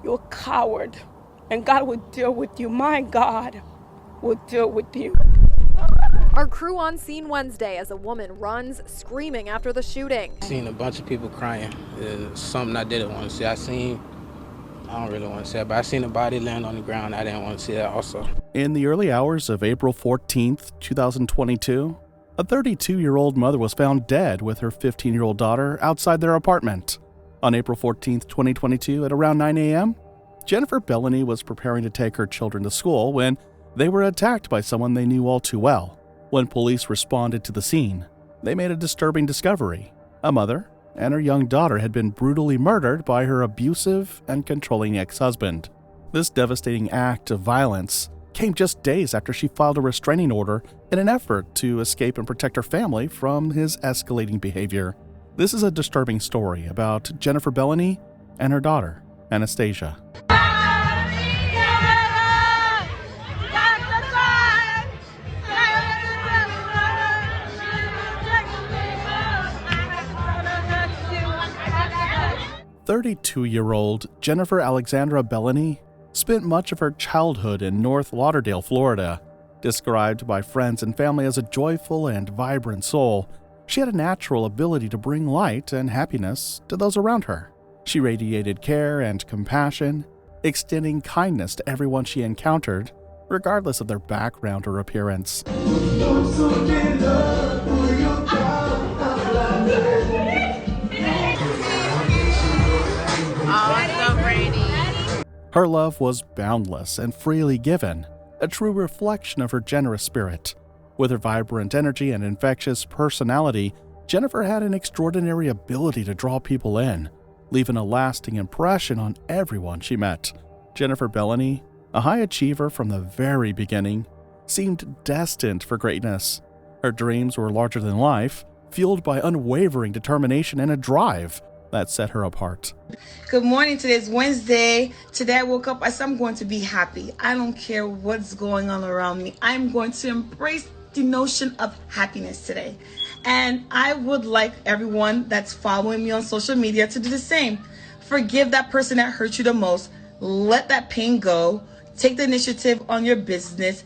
You're a coward. And God will deal with you. My God will deal with you. Our crew on scene Wednesday as a woman runs, screaming after the shooting. I seen a bunch of people crying. Something I didn't want to see. I don't really want to say it, but I seen a body land on the ground. I didn't want to see that also. In the early hours of April 14th, 2022, a 32-year-old mother was found dead with her 15-year-old daughter outside their apartment. On April 14th, 2022, at around 9 a.m., Jennifer Bellany was preparing to take her children to school when they were attacked by someone they knew all too well. When police responded to the scene, they made a disturbing discovery. A mother and her young daughter had been brutally murdered by her abusive and controlling ex-husband. This devastating act of violence came just days after she filed a restraining order in an effort to escape and protect her family from his escalating behavior. This is a disturbing story about Jennifer Bellany and her daughter, Anastasia. 32-year-old Jennifer Alexandra Bellany spent much of her childhood in North Lauderdale, Florida. Described by friends and family as a joyful and vibrant soul, she had a natural ability to bring light and happiness to those around her. She radiated care and compassion, extending kindness to everyone she encountered, regardless of their background or appearance. Her love was boundless and freely given, a true reflection of her generous spirit. With her vibrant energy and infectious personality, Jennifer had an extraordinary ability to draw people in, leaving a lasting impression on everyone she met. Jennifer Bellany, a high achiever from the very beginning, seemed destined for greatness. Her dreams were larger than life, fueled by unwavering determination and a drive that set her apart. Good morning. Today's Wednesday. Today I woke up. I said I'm going to be happy. I don't care what's going on around me. I'm going to embrace the notion of happiness today. And I would like everyone that's following me on social media to do the same. Forgive that person that hurt you the most. Let that pain go. Take the initiative on your business.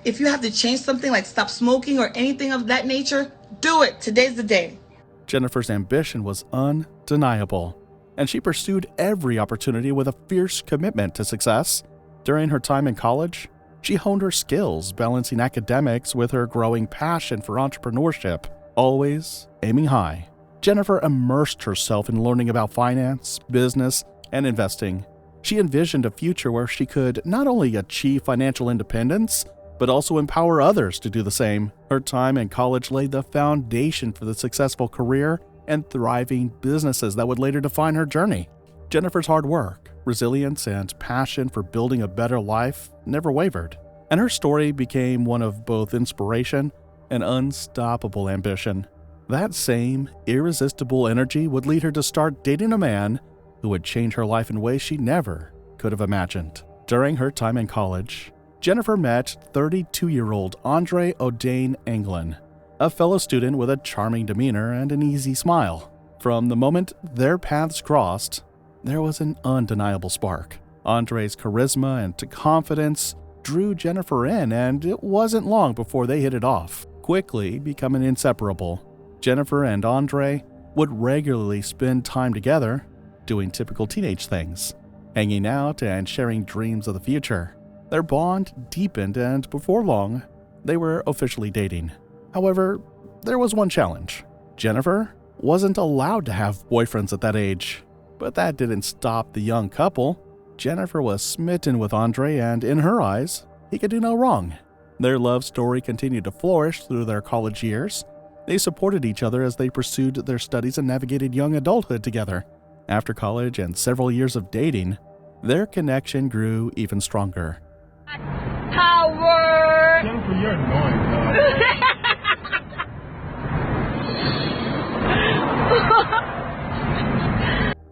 If you have to change something like stop smoking or anything of that nature, do it. Today's the day. Jennifer's ambition was undeniable, and she pursued every opportunity with a fierce commitment to success. During her time in college, she honed her skills, balancing academics with her growing passion for entrepreneurship. Always aiming high, Jennifer immersed herself in learning about finance, business, and investing. She envisioned a future where she could not only achieve financial independence, but also empower others to do the same. Her time in college laid the foundation for the successful career and thriving businesses that would later define her journey. Jennifer's hard work, resilience, and passion for building a better life never wavered, and her story became one of both inspiration and unstoppable ambition. That same irresistible energy would lead her to start dating a man who would change her life in ways she never could have imagined. During her time in college, Jennifer met 32-year-old Andre O'Dane Anglin, a fellow student with a charming demeanor and an easy smile. From the moment their paths crossed, there was an undeniable spark. Andre's charisma and confidence drew Jennifer in, and it wasn't long before they hit it off, quickly becoming inseparable. Jennifer and Andre would regularly spend time together, doing typical teenage things, hanging out and sharing dreams of the future. Their bond deepened, and before long, they were officially dating. However, there was one challenge. Jennifer wasn't allowed to have boyfriends at that age. But that didn't stop the young couple. Jennifer was smitten with Andre, and in her eyes, he could do no wrong. Their love story continued to flourish through their college years. They supported each other as they pursued their studies and navigated young adulthood together. After college and several years of dating, their connection grew even stronger. Power! Jennifer, you're annoying, dog.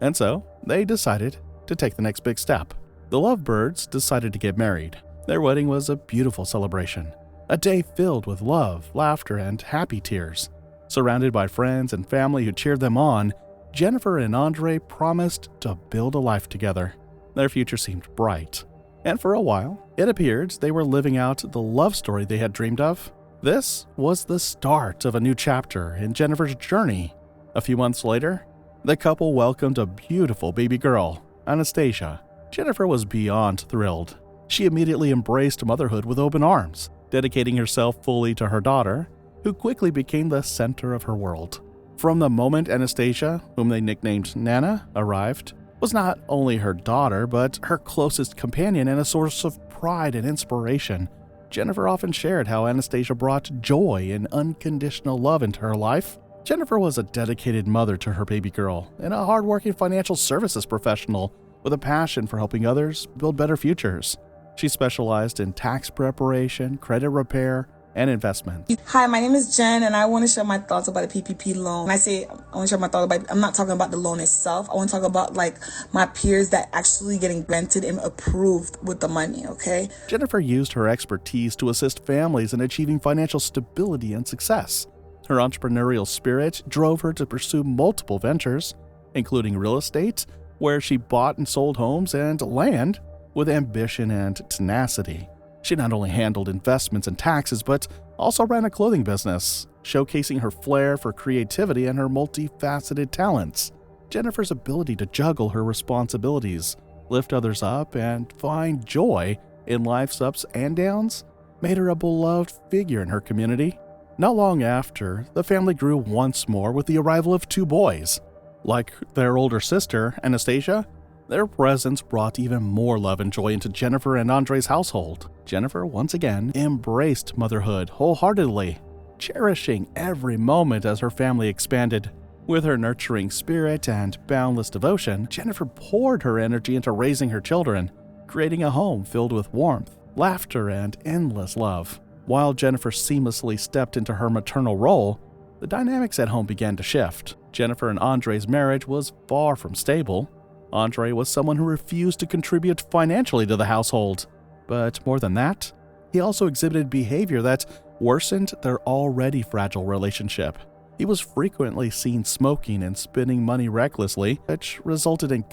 And so, they decided to take the next big step. The lovebirds decided to get married. Their wedding was a beautiful celebration, a day filled with love, laughter, and happy tears. Surrounded by friends and family who cheered them on, Jennifer and Andre promised to build a life together. Their future seemed bright, and for a while, it appeared they were living out the love story they had dreamed of. This was the start of a new chapter in Jennifer's journey. A few months later, the couple welcomed a beautiful baby girl, Anastasia. Jennifer was beyond thrilled. She immediately embraced motherhood with open arms, dedicating herself fully to her daughter, who quickly became the center of her world. From the moment Anastasia, whom they nicknamed Nana, arrived, was not only her daughter, but her closest companion and a source of pride and inspiration. Jennifer often shared how Anastasia brought joy and unconditional love into her life. Jennifer was a dedicated mother to her baby girl and a hardworking financial services professional with a passion for helping others build better futures. She specialized in tax preparation, credit repair, and investment. Hi, my name is Jen, and I want to share my thoughts about the PPP loan. When I say I want to share my thoughts about, I'm not talking about the loan itself. I want to talk about my peers that actually getting granted and approved with the money, okay? Jennifer used her expertise to assist families in achieving financial stability and success. Her entrepreneurial spirit drove her to pursue multiple ventures, including real estate, where she bought and sold homes, and land, with ambition and tenacity. She not only handled investments and taxes, but also ran a clothing business, showcasing her flair for creativity and her multifaceted talents. Jennifer's ability to juggle her responsibilities, lift others up, and find joy in life's ups and downs made her a beloved figure in her community. Not long after, the family grew once more with the arrival of 2 boys. Like their older sister, Anastasia, their presence brought even more love and joy into Jennifer and Andre's household. Jennifer once again embraced motherhood wholeheartedly, cherishing every moment as her family expanded. With her nurturing spirit and boundless devotion, Jennifer poured her energy into raising her children, creating a home filled with warmth, laughter, and endless love. While Jennifer seamlessly stepped into her maternal role, the dynamics at home began to shift. Jennifer and Andre's marriage was far from stable. Andre was someone who refused to contribute financially to the household. But more than that, he also exhibited behavior that worsened their already fragile relationship. He was frequently seen smoking and spending money recklessly, which resulted in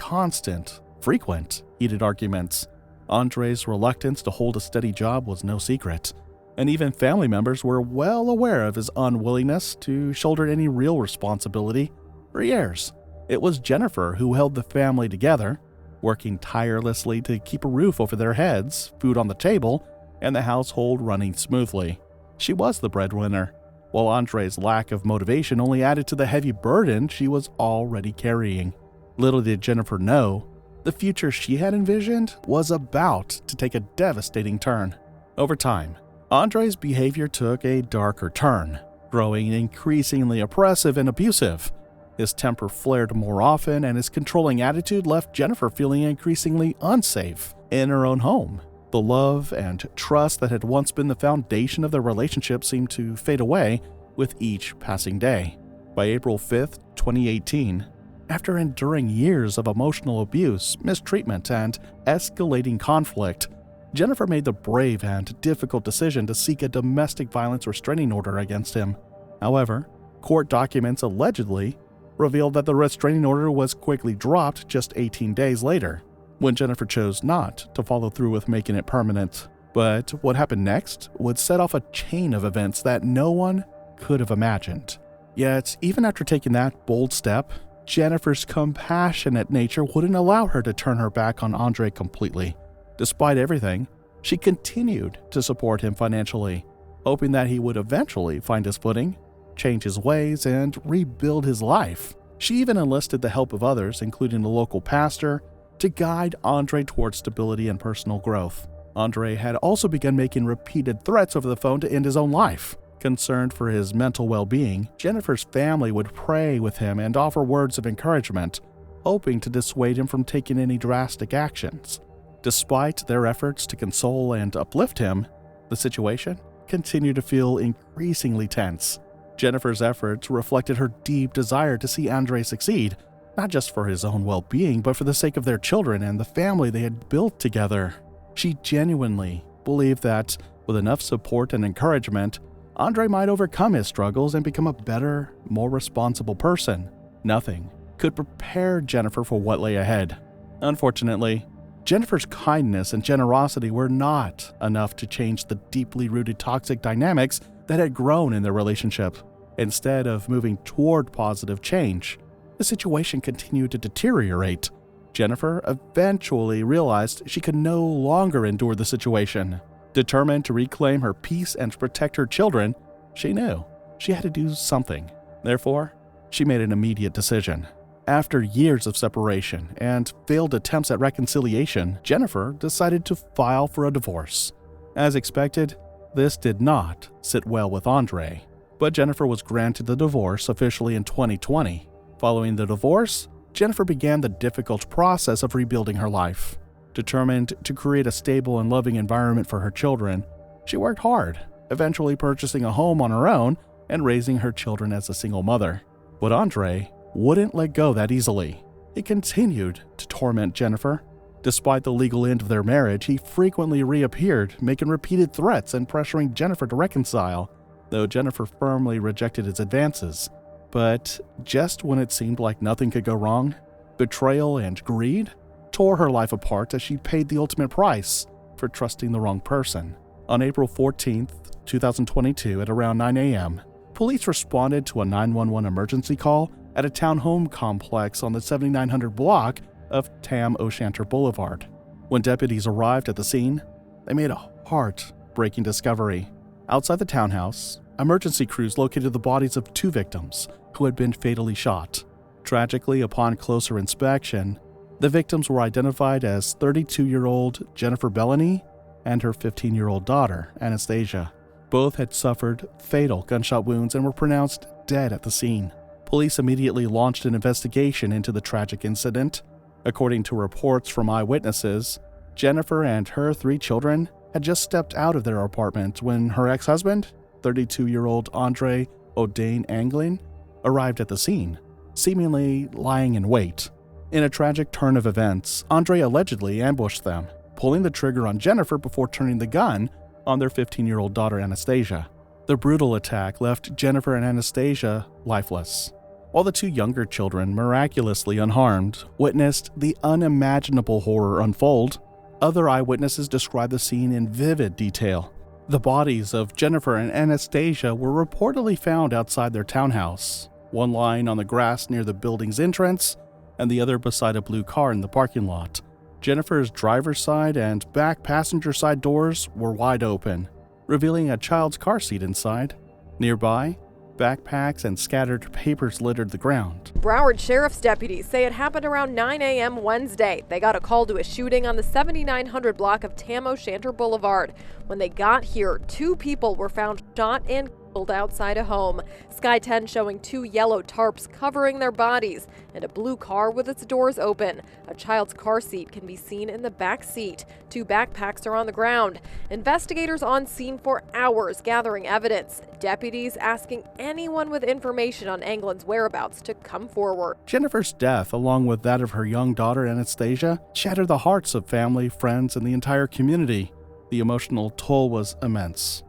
frequent heated arguments. Andre's reluctance to hold a steady job was no secret, and even family members were well aware of his unwillingness to shoulder any real responsibility. For years, it was Jennifer who held the family together, working tirelessly to keep a roof over their heads, food on the table, and the household running smoothly. She was the breadwinner, while Andre's lack of motivation only added to the heavy burden she was already carrying. Little did Jennifer know, the future she had envisioned was about to take a devastating turn. Over time, Andre's behavior took a darker turn, growing increasingly oppressive and abusive. His temper flared more often, and his controlling attitude left Jennifer feeling increasingly unsafe in her own home. The love and trust that had once been the foundation of their relationship seemed to fade away with each passing day. By April 5th, 2018, after enduring years of emotional abuse, mistreatment, and escalating conflict, Jennifer made the brave and difficult decision to seek a domestic violence restraining order against him. However, court documents allegedly revealed that the restraining order was quickly dropped just 18 days later, when Jennifer chose not to follow through with making it permanent. But what happened next would set off a chain of events that no one could have imagined. Yet, even after taking that bold step, Jennifer's compassionate nature wouldn't allow her to turn her back on Andre completely. Despite everything, she continued to support him financially, hoping that he would eventually find his footing, change his ways, and rebuild his life. She even enlisted the help of others, including the local pastor, to guide Andre towards stability and personal growth. Andre had also begun making repeated threats over the phone to end his own life. Concerned for his mental well-being, Jennifer's family would pray with him and offer words of encouragement, hoping to dissuade him from taking any drastic actions. Despite their efforts to console and uplift him, the situation continued to feel increasingly tense. Jennifer's efforts reflected her deep desire to see Andre succeed, not just for his own well-being, but for the sake of their children and the family they had built together. She genuinely believed that, with enough support and encouragement, Andre might overcome his struggles and become a better, more responsible person. Nothing could prepare Jennifer for what lay ahead. Unfortunately, Jennifer's kindness and generosity were not enough to change the deeply rooted toxic dynamics that had grown in their relationship. Instead of moving toward positive change, the situation continued to deteriorate. Jennifer eventually realized she could no longer endure the situation. Determined to reclaim her peace and protect her children, she knew she had to do something. Therefore, she made an immediate decision. After years of separation and failed attempts at reconciliation, Jennifer decided to file for a divorce. As expected, this did not sit well with Andre, but Jennifer was granted the divorce officially in 2020. Following the divorce, Jennifer began the difficult process of rebuilding her life. Determined to create a stable and loving environment for her children, she worked hard, eventually purchasing a home on her own and raising her children as a single mother. But Andre wouldn't let go that easily. He continued to torment Jennifer. Despite the legal end of their marriage, he frequently reappeared, making repeated threats and pressuring Jennifer to reconcile, though Jennifer firmly rejected his advances. But just when it seemed like nothing could go wrong, betrayal and greed tore her life apart as she paid the ultimate price for trusting the wrong person. On April 14th, 2022 at around 9 a.m., police responded to a 911 emergency call at a townhome complex on the 7900 block of Tam O'Shanter Boulevard. When deputies arrived at the scene, they made a heart-breaking discovery. Outside the townhouse, emergency crews located the bodies of 2 victims who had been fatally shot. Tragically, upon closer inspection, the victims were identified as 32-year-old Jennifer Bellany and her 15-year-old daughter, Anastasia. Both had suffered fatal gunshot wounds and were pronounced dead at the scene. Police immediately launched an investigation into the tragic incident. According to reports from eyewitnesses, Jennifer and her 3 children had just stepped out of their apartment when her ex-husband, 32-year-old Andre O'Dane Anglin, arrived at the scene, seemingly lying in wait. In a tragic turn of events, Andre allegedly ambushed them, pulling the trigger on Jennifer before turning the gun on their 15-year-old daughter Anastasia. The brutal attack left Jennifer and Anastasia lifeless, while the 2 younger children, miraculously unharmed, witnessed the unimaginable horror unfold. Other eyewitnesses described the scene in vivid detail. The bodies of Jennifer and Anastasia were reportedly found outside their townhouse, one lying on the grass near the building's entrance and the other beside a blue car in the parking lot. Jennifer's driver's side and back passenger side doors were wide open, revealing a child's car seat inside. Nearby, backpacks and scattered papers littered the ground. Broward Sheriff's deputies say it happened around 9 a.m. Wednesday. They got a call to a shooting on the 7900 block of Tam O'Shanter Boulevard. When they got here, 2 people were found shot and killed outside a home. Sky 10 showing 2 yellow tarps covering their bodies and a blue car with its doors open. A child's car seat can be seen in the back seat. 2 backpacks are on the ground. Investigators on scene for hours gathering evidence. Deputies asking anyone with information on Anglin's whereabouts to come forward. Jennifer's death, along with that of her young daughter Anastasia, shattered the hearts of family, friends, and the entire community. The emotional toll was immense.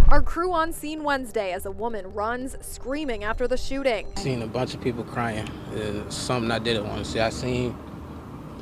Our crew on scene Wednesday as a woman runs, screaming after the shooting. Seen a bunch of people crying. Something I didn't want to see.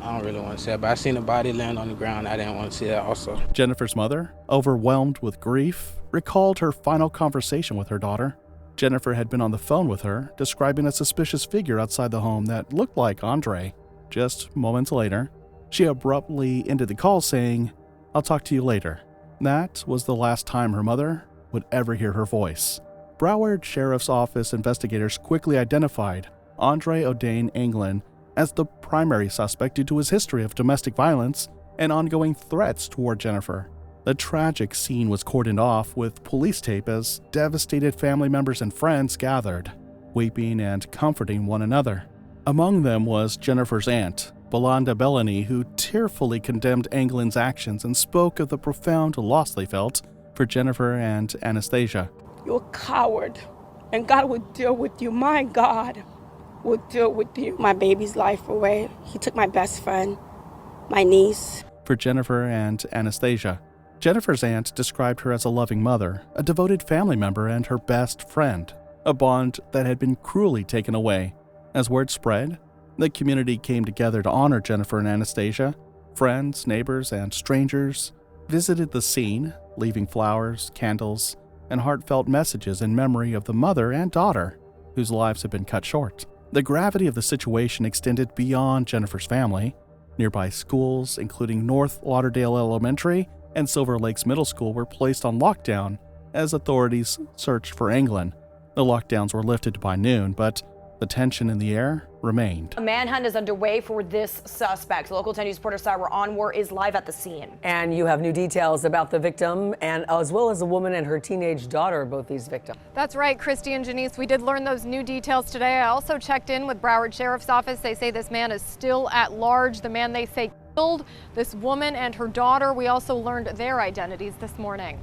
I don't really want to say it, but I seen a body land on the ground. I didn't want to see that also. Jennifer's mother, overwhelmed with grief, recalled her final conversation with her daughter. Jennifer had been on the phone with her, describing a suspicious figure outside the home that looked like Andre. Just moments later, she abruptly ended the call saying, "I'll talk to you later." That was the last time her mother would ever hear her voice. Broward Sheriff's Office investigators quickly identified Andre O'Dane Anglin as the primary suspect due to his history of domestic violence and ongoing threats toward Jennifer. The tragic scene was cordoned off with police tape as devastated family members and friends gathered, weeping and comforting one another. Among them was Jennifer's aunt, Belinda Bellany, who tearfully condemned Anglin's actions and spoke of the profound loss they felt for Jennifer and Anastasia. You're a coward, and God will deal with you. My God will deal with you. My baby's life away. He took my best friend, my niece. For Jennifer and Anastasia, Jennifer's aunt described her as a loving mother, a devoted family member, and her best friend, a bond that had been cruelly taken away. As word spread, The community came together to honor Jennifer and Anastasia. Friends, neighbors, and strangers visited the scene, leaving flowers, candles, and heartfelt messages in memory of the mother and daughter whose lives had been cut short. The gravity of the situation extended beyond Jennifer's family. Nearby schools, including North Lauderdale Elementary and Silver Lakes Middle School, were placed on lockdown as authorities searched for Anglin. The lockdowns were lifted by noon, but the tension in the air remained. A manhunt is underway for this suspect. Local 10 News reporter Sarah Onwar is live at the scene. And you have new details about the victim, and as well as the woman and her teenage daughter, both these victims. That's right, Christy and Janice. We did learn those new details today. I also checked in with Broward Sheriff's Office. They say this man is still at large. The man they say killed this woman and her daughter. We also learned their identities this morning.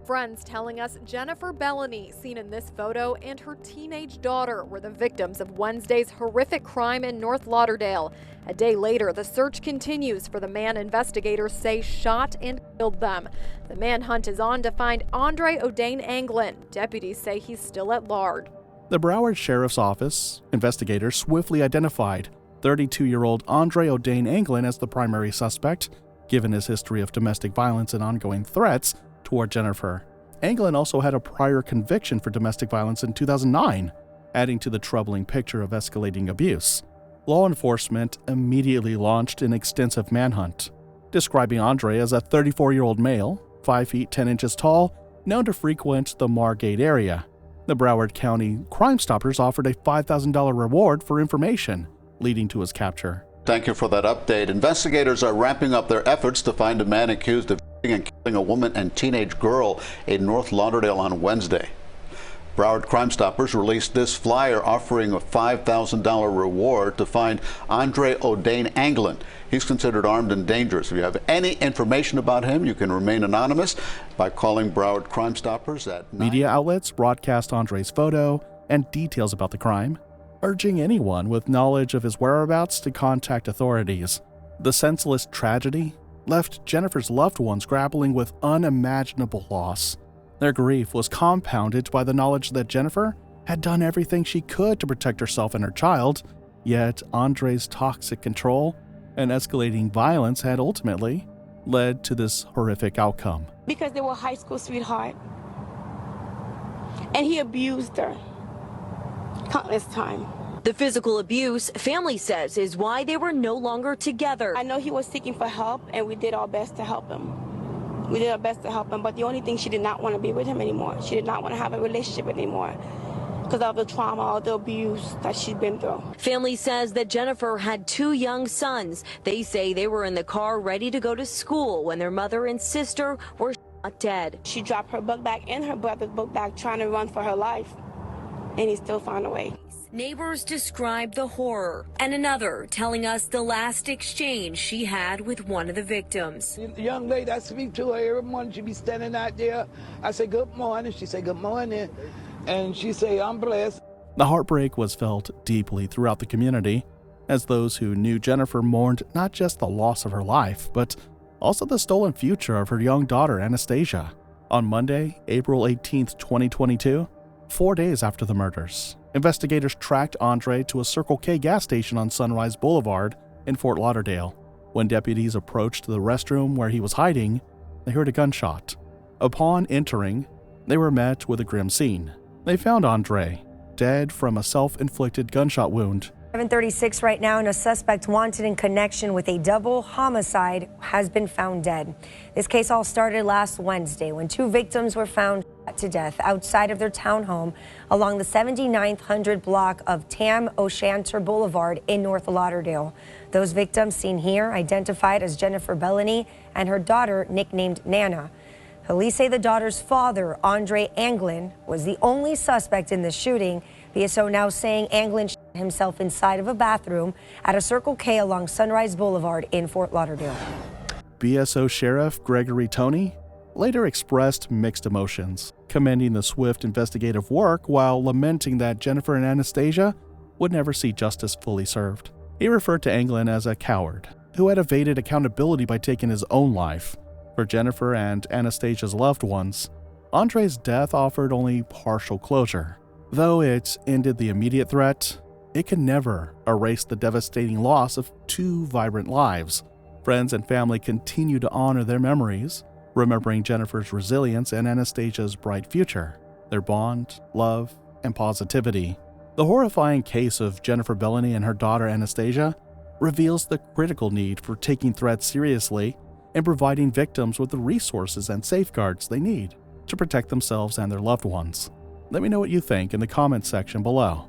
Friends telling us Jennifer Bellany, seen in this photo, and her teenage daughter were the victims of Wednesday's horrific crime in North Lauderdale. A day later, the search continues for the man investigators say shot and killed them. The manhunt is on to find Andre O'Dane Anglin. Deputies say he's still at large. The Broward Sheriff's Office investigators swiftly identified 32-year-old Andre O'Dane Anglin as the primary suspect, given his history of domestic violence and ongoing threats toward Jennifer. Anglin also had a prior conviction for domestic violence in 2009, adding to the troubling picture of escalating abuse. Law enforcement immediately launched an extensive manhunt, describing Andre as a 34-year-old male, 5 feet 10 inches tall, known to frequent the Margate area. The Broward County Crime Stoppers offered a $5,000 reward for information, leading to his capture. Thank you for that update. Investigators are ramping up their efforts to find a man accused of and killing a woman and teenage girl in North Lauderdale on Wednesday. Broward Crime Stoppers released this flyer offering a $5,000 reward to find Andre O'Dane Anglin. He's considered armed and dangerous. If you have any information about him, you can remain anonymous by calling Broward Crime Stoppers at 9. Media outlets broadcast Andre's photo and details about the crime, urging anyone with knowledge of his whereabouts to contact authorities. The senseless tragedy left Jennifer's loved ones grappling with unimaginable loss. Their grief was compounded by the knowledge that Jennifer had done everything she could to protect herself and her child, yet Andre's toxic control and escalating violence had ultimately led to this horrific outcome. Because they were high school sweethearts. And he abused her countless times. The physical abuse, family says, is why they were no longer together. I know he was seeking for help, and we did our best to help him. We did our best to help him, but the only thing, she did not want to be with him anymore. She did not want to have a relationship anymore because of the trauma or the abuse that she'd been through. Family says that Jennifer had 2 young sons. They say they were in the car ready to go to school when their mother and sister were shot dead. She dropped her book bag and her brother's book bag trying to run for her life, and he still found a way. Neighbors describe the horror, and another telling us the last exchange she had with one of the victims. The young lady, I speak to her every morning. She be standing out there. I say, good morning. She say, good morning. And she say, I'm blessed. The heartbreak was felt deeply throughout the community, as those who knew Jennifer mourned not just the loss of her life, but also the stolen future of her young daughter, Anastasia. On Monday, April 18, 2022, 4 days after the murders, investigators tracked Andre to a Circle K gas station on Sunrise Boulevard in Fort Lauderdale. When deputies approached the restroom where he was hiding, they heard a gunshot. Upon entering, they were met with a grim scene. They found Andre dead from a self-inflicted gunshot wound. 7:36 right now, and a suspect wanted in connection with a double homicide has been found dead. This case all started last Wednesday when 2 victims were found to death outside of their townhome along the 7900 block of Tam O'Shanter Boulevard in North Lauderdale. Those victims seen here identified as Jennifer Bellany and her daughter, nicknamed Nana. Police say the daughter's father, Andre Anglin, was the only suspect in the shooting. BSO now saying Anglin shot himself inside of a bathroom at a Circle K along Sunrise Boulevard in Fort Lauderdale. BSO Sheriff Gregory Toney later expressed mixed emotions, commending the swift investigative work while lamenting that Jennifer and Anastasia would never see justice fully served. He referred to Anglin as a coward who had evaded accountability by taking his own life. For Jennifer and Anastasia's loved ones, Andre's death offered only partial closure. Though it ended the immediate threat, it can never erase the devastating loss of two vibrant lives. Friends and family continue to honor their memories, remembering Jennifer's resilience and Anastasia's bright future, their bond, love, and positivity. The horrifying case of Jennifer Bellany and her daughter Anastasia reveals the critical need for taking threats seriously and providing victims with the resources and safeguards they need to protect themselves and their loved ones. Let me know what you think in the comments section below.